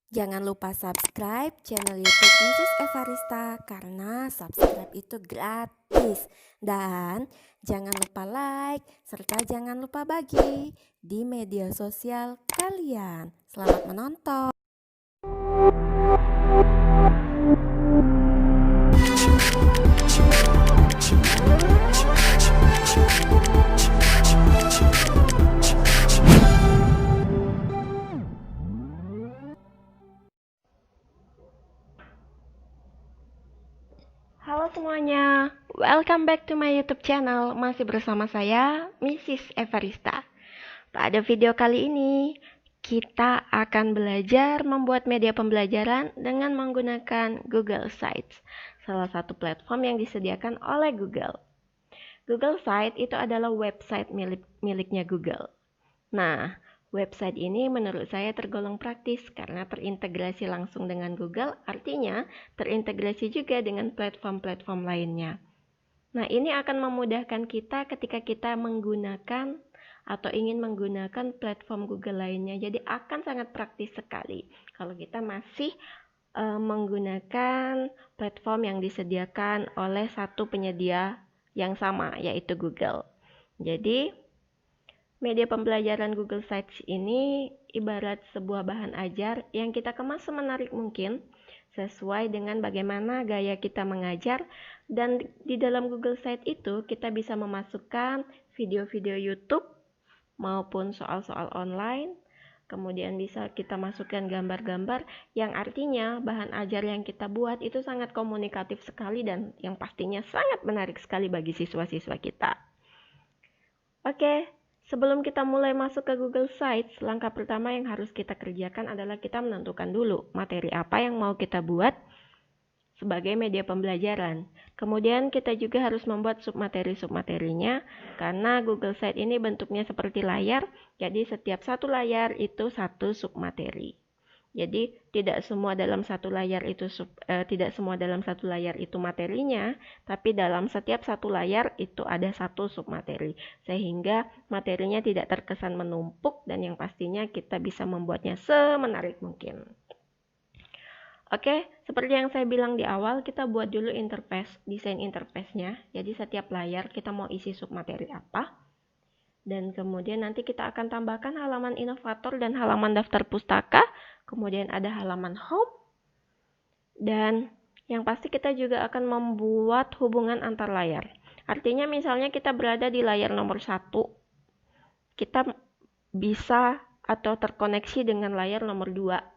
Jangan lupa subscribe channel YouTube Mrs. Evarista karena subscribe itu gratis. Dan jangan lupa like serta jangan lupa bagi di media sosial kalian. Selamat menonton. Halo semuanya, welcome back to my YouTube channel. Masih bersama saya, Mrs. Evarista. Pada video kali ini, kita akan belajar membuat media pembelajaran dengan menggunakan Google Sites, salah satu platform yang disediakan oleh Google. Google Sites itu adalah website miliknya Google. Nah, website ini menurut saya tergolong praktis karena terintegrasi langsung dengan Google, artinya terintegrasi juga dengan platform-platform lainnya. Nah, ini akan memudahkan kita ketika kita menggunakan atau ingin menggunakan platform Google lainnya. Jadi akan sangat praktis sekali kalau kita masih menggunakan platform yang disediakan oleh satu penyedia yang sama, yaitu Google. Jadi media pembelajaran Google Sites ini ibarat sebuah bahan ajar yang kita kemas semenarik mungkin sesuai dengan bagaimana gaya kita mengajar, dan di dalam Google Sites itu kita bisa memasukkan video-video YouTube maupun soal-soal online, kemudian bisa kita masukkan gambar-gambar yang artinya bahan ajar yang kita buat itu sangat komunikatif sekali dan yang pastinya sangat menarik sekali bagi siswa-siswa kita. Oke, sebelum kita mulai masuk ke Google Sites, langkah pertama yang harus kita kerjakan adalah kita menentukan dulu materi apa yang mau kita buat sebagai media pembelajaran. Kemudian kita juga harus membuat submateri-submaterinya karena Google Sites ini bentuknya seperti layar, jadi setiap satu layar itu satu submateri. Jadi tidak semua dalam satu layar itu materinya, tapi dalam setiap satu layar itu ada satu submateri, sehingga materinya tidak terkesan menumpuk dan yang pastinya kita bisa membuatnya semenarik mungkin. Oke, seperti yang saya bilang di awal, kita buat dulu desain interface-nya. Jadi setiap layar kita mau isi submateri apa. Dan kemudian nanti kita akan tambahkan halaman inovator dan halaman daftar pustaka, kemudian ada halaman home, dan yang pasti kita juga akan membuat hubungan antar layar. Artinya misalnya kita berada di layar nomor 1, kita bisa atau terkoneksi dengan layar nomor 2.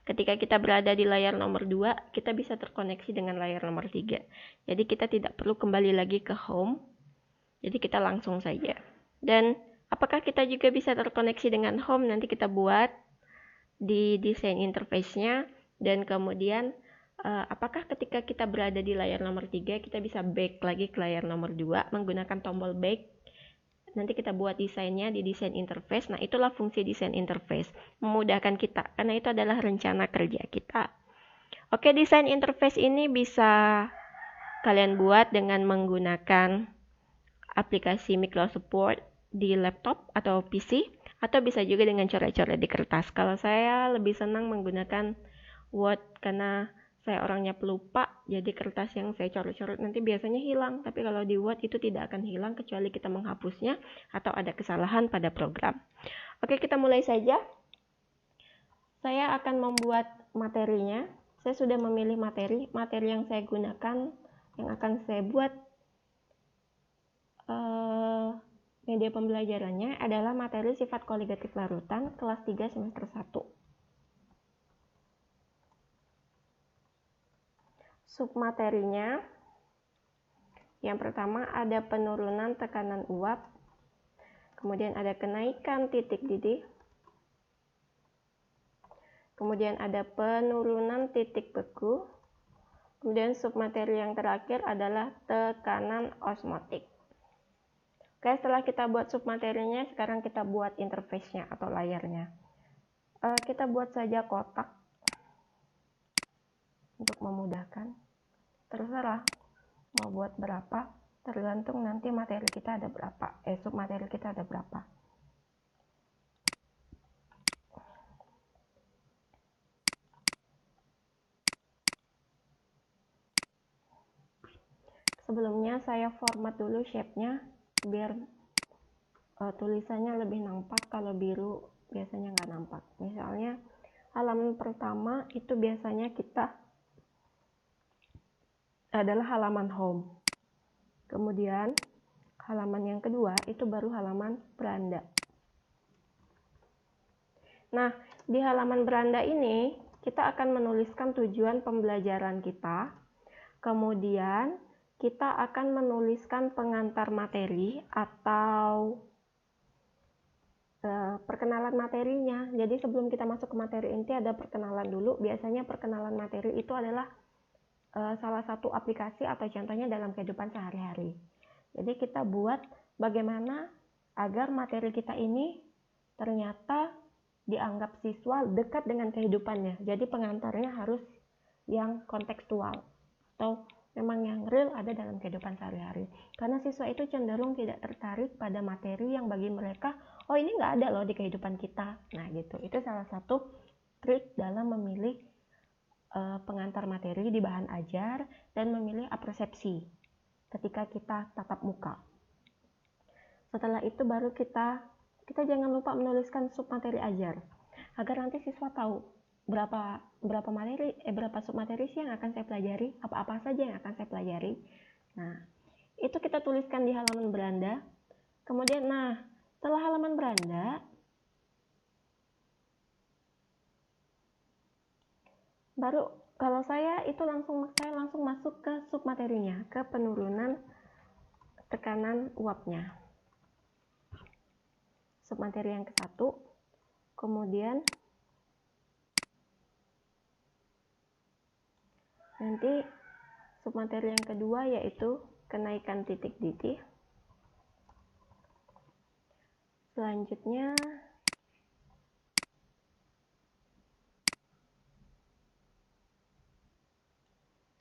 Ketika kita berada di layar nomor 2, kita bisa terkoneksi dengan layar nomor 3. Jadi kita tidak perlu kembali lagi ke home, jadi kita langsung saja. Dan apakah kita juga bisa terkoneksi dengan home? Nanti kita buat di desain interface-nya. Dan kemudian apakah ketika kita berada di layar nomor 3 kita bisa back lagi ke layar nomor 2 menggunakan tombol back? Nanti kita buat desainnya di desain interface. Nah, itulah fungsi desain interface, memudahkan kita karena itu adalah rencana kerja kita. Oke, desain interface ini bisa kalian buat dengan menggunakan aplikasi Microsoft Word di laptop atau PC, atau bisa juga dengan coret-coret di kertas. Kalau saya lebih senang menggunakan Word karena saya orangnya pelupa, jadi kertas yang saya coret-coret nanti biasanya hilang. Tapi kalau di Word itu tidak akan hilang kecuali kita menghapusnya atau ada kesalahan pada program. Oke, kita mulai saja. Saya akan membuat materinya. Saya sudah memilih materi yang saya gunakan, yang akan saya buat media pembelajarannya adalah materi sifat koligatif larutan kelas 3 semester 1. Submaterinya, yang pertama ada penurunan tekanan uap, kemudian ada kenaikan titik didih, kemudian ada penurunan titik beku, kemudian submateri yang terakhir adalah tekanan osmotik. Oke, setelah kita buat submaterinya, sekarang kita buat interface-nya atau layarnya. Kita buat saja kotak untuk memudahkan. Terserah mau buat berapa, tergantung nanti materi kita ada berapa, submateri kita ada berapa. sebelumnya saya format dulu shape-nya biar tulisannya lebih nampak. Kalau biru biasanya nggak nampak. Misalnya halaman pertama itu biasanya kita adalah halaman home. Kemudian halaman yang kedua itu baru halaman beranda. Nah, di halaman beranda ini kita akan menuliskan tujuan pembelajaran kita. Kemudian kita akan menuliskan pengantar materi atau perkenalan materinya. Jadi sebelum kita masuk ke materi inti ada perkenalan dulu. Biasanya perkenalan materi itu adalah salah satu aplikasi atau contohnya dalam kehidupan sehari-hari. Jadi kita buat bagaimana agar materi kita ini ternyata dianggap siswa dekat dengan kehidupannya. Jadi pengantarnya harus yang kontekstual atau memang yang real ada dalam kehidupan sehari-hari. Karena siswa itu cenderung tidak tertarik pada materi yang bagi mereka, oh ini nggak ada loh di kehidupan kita. Nah gitu, itu salah satu trik dalam memilih pengantar materi di bahan ajar dan memilih apersepsi ketika kita tatap muka. Setelah itu baru kita jangan lupa menuliskan submateri ajar agar nanti siswa tahu berapa submateri sih yang akan saya pelajari, apa saja yang akan saya pelajari. Nah, itu kita tuliskan di halaman beranda. Kemudian setelah halaman beranda baru kalau saya langsung masuk ke submaterinya, ke penurunan tekanan uapnya. Submateri yang ke-1, kemudian nanti submateri yang kedua yaitu kenaikan titik didih. Selanjutnya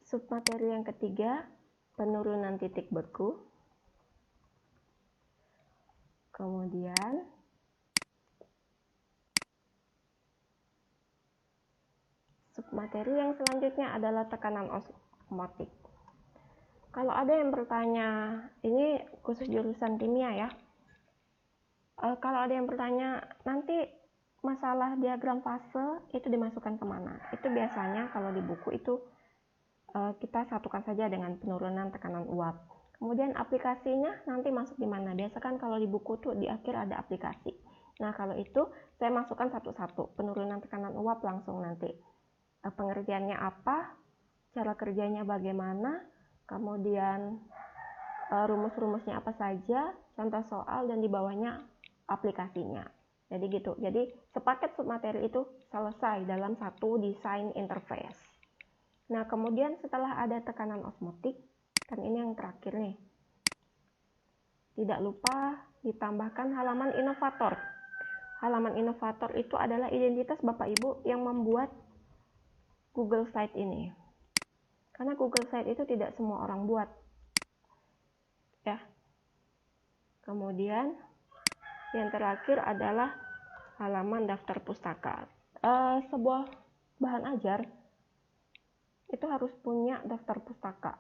submateri yang ketiga, penurunan titik beku. Kemudian submateri yang selanjutnya adalah tekanan osmotik. Kalau ada yang bertanya, ini khusus jurusan kimia ya. Kalau ada yang bertanya, nanti masalah diagram fase itu dimasukkan kemana? Itu biasanya kalau di buku itu kita satukan saja dengan penurunan tekanan uap. Kemudian aplikasinya nanti masuk di mana? Biasa kan kalau di buku tuh di akhir ada aplikasi. Nah kalau itu saya masukkan satu-satu. Penurunan tekanan uap langsung nanti. Pengerjaannya apa? Cara kerjanya bagaimana? Kemudian rumus-rumusnya apa saja? Contoh soal dan di bawahnya aplikasinya. Jadi gitu. Jadi sepaket submateri itu selesai dalam satu desain interface. Nah, kemudian setelah ada tekanan osmotik, kan ini yang terakhir nih. Tidak lupa ditambahkan halaman inovator. Halaman inovator itu adalah identitas Bapak Ibu yang membuat Google Slide ini. Karena Google Slide itu tidak semua orang buat. Ya. Kemudian yang terakhir adalah halaman daftar pustaka. Sebuah bahan ajar itu harus punya daftar pustaka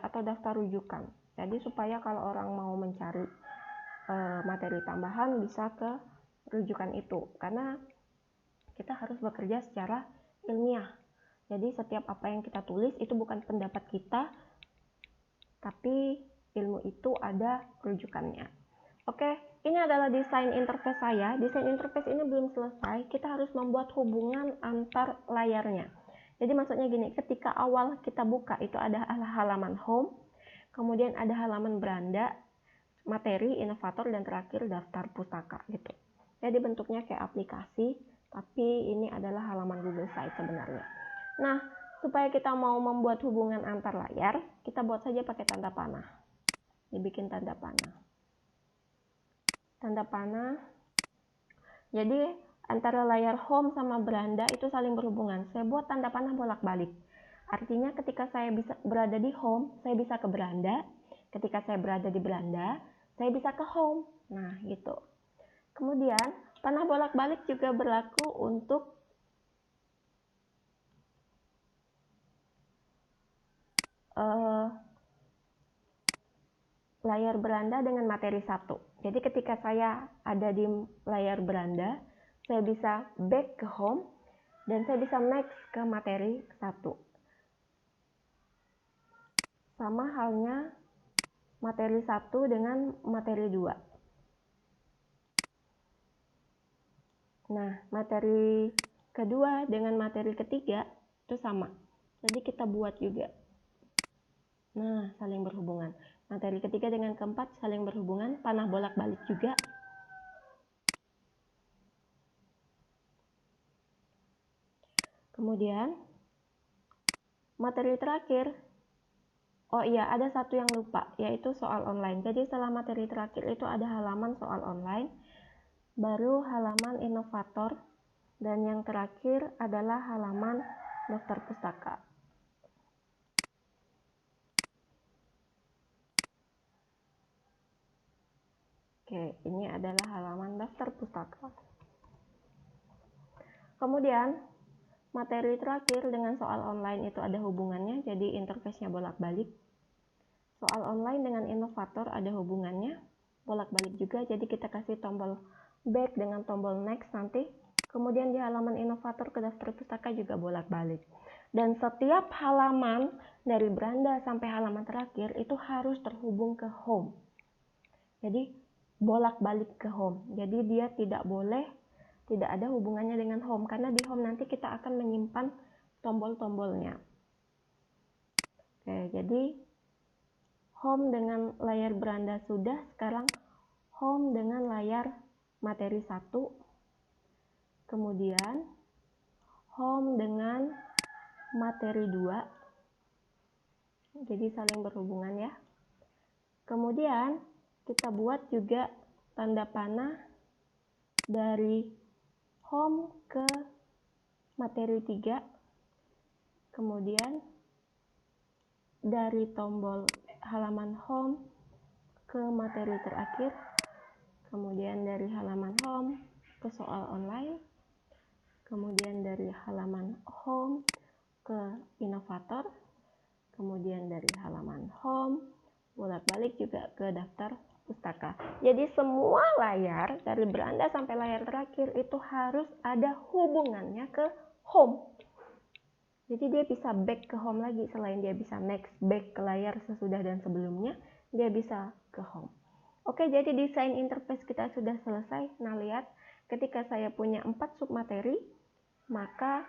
atau daftar rujukan. Jadi supaya kalau orang mau mencari materi tambahan bisa ke rujukan itu. Karena kita harus bekerja secara ilmiah. Jadi setiap apa yang kita tulis itu bukan pendapat kita, tapi ilmu itu ada rujukannya. Oke, ini adalah desain interface saya. Desain interface ini belum selesai. Kita harus membuat hubungan antar layarnya. Jadi maksudnya gini, ketika awal kita buka itu ada halaman home, kemudian ada halaman beranda, materi, inovator, dan terakhir daftar pustaka gitu. Jadi bentuknya kayak aplikasi, tapi ini adalah halaman Google Slide sebenarnya. Nah, supaya kita mau membuat hubungan antar layar, kita buat saja pakai tanda panah. Dibikin tanda panah. Tanda panah. Jadi antara layar home sama beranda itu saling berhubungan. Saya buat tanda panah bolak-balik. Artinya ketika saya bisa berada di home, saya bisa ke beranda. Ketika saya berada di beranda, saya bisa ke home. Nah, gitu. Kemudian, panah bolak-balik juga berlaku untuk layar beranda dengan materi 1. Jadi ketika saya ada di layar beranda, saya bisa back ke home dan saya bisa next ke materi 1. Sama halnya materi 1 dengan materi 2. Nah, materi kedua dengan materi ketiga itu sama. Jadi kita buat juga. Nah, saling berhubungan. Materi ketiga dengan keempat saling berhubungan, panah bolak-balik juga. Kemudian, materi terakhir. Oh iya, ada satu yang lupa, yaitu soal online. Jadi setelah materi terakhir itu ada halaman soal online, baru halaman inovator, dan yang terakhir adalah halaman daftar pustaka. Oke, ini adalah halaman daftar pustaka. Kemudian, materi terakhir dengan soal online itu ada hubungannya, jadi interface-nya bolak-balik. Soal online dengan inovator ada hubungannya, bolak-balik juga, jadi kita kasih tombol back dengan tombol next nanti. Kemudian di halaman inovator ke daftar pustaka juga bolak-balik. Dan setiap halaman dari beranda sampai halaman terakhir itu harus terhubung ke home. Jadi bolak-balik ke home. Jadi dia tidak ada hubungannya dengan home, karena di home nanti kita akan menyimpan tombol-tombolnya. Oke, jadi home dengan layar beranda sudah, sekarang home dengan layar materi 1, kemudian home dengan materi 2, jadi saling berhubungan ya. Kemudian kita buat juga tanda panah dari home ke materi 3, kemudian dari tombol halaman home ke materi terakhir, kemudian dari halaman home ke soal online, kemudian dari halaman home ke inovator, kemudian dari halaman home bolak-balik juga ke daftar pustaka. Jadi semua layar dari beranda sampai layar terakhir itu harus ada hubungannya ke home. Jadi dia bisa back ke home lagi, selain dia bisa next back ke layar sesudah dan sebelumnya, dia bisa ke home. Oke, jadi desain interface kita sudah selesai. Nah, lihat, ketika saya punya 4 submateri, maka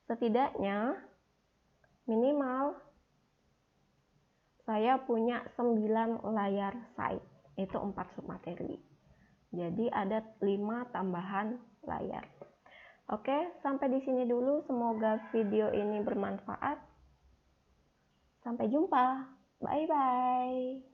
setidaknya minimal saya punya 9 layar side, itu 4 submateri. Jadi ada 5 tambahan layar. Oke, sampai di sini dulu. Semoga video ini bermanfaat. Sampai jumpa. Bye-bye.